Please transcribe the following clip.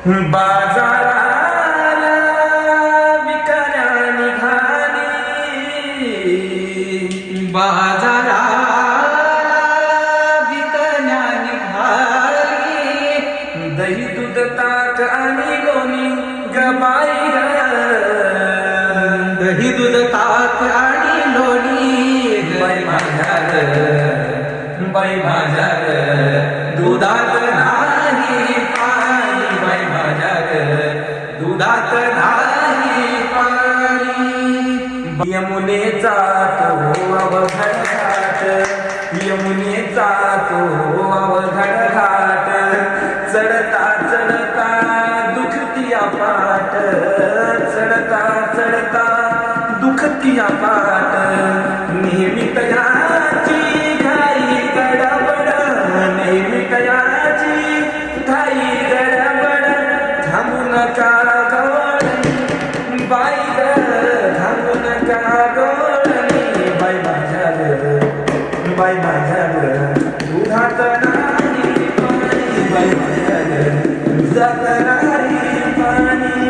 बाजाराला विकण्या निघाली, बाजाराला विकण्या निघाली, दही दूध ताक आणि लोणी ग बाई ग, दही दूध ताक आणि लोणी बाई माझ्या ग, बाई माझ्या ग, दुधात नाही पाणी, बाई माझ्या ग, दुधात नाही पाणी. यमुनेचा तो अवघड घाट, यमुनेचा तो अवघड घाट, चढता चढता दुखतिया पाट, चढता चढता दुखतिया पाट, नेहमी तयाची घाई गडबड, नेहमी तयाची घाई गडबड, थांबू नका गवळणी बाई ग, थांबू नका गवळणी, बाई माझ्या ग, बाई माझ्या ग, दुधात नाही पाणी, बाई माझ्या ग, दुधात नाही पाणी.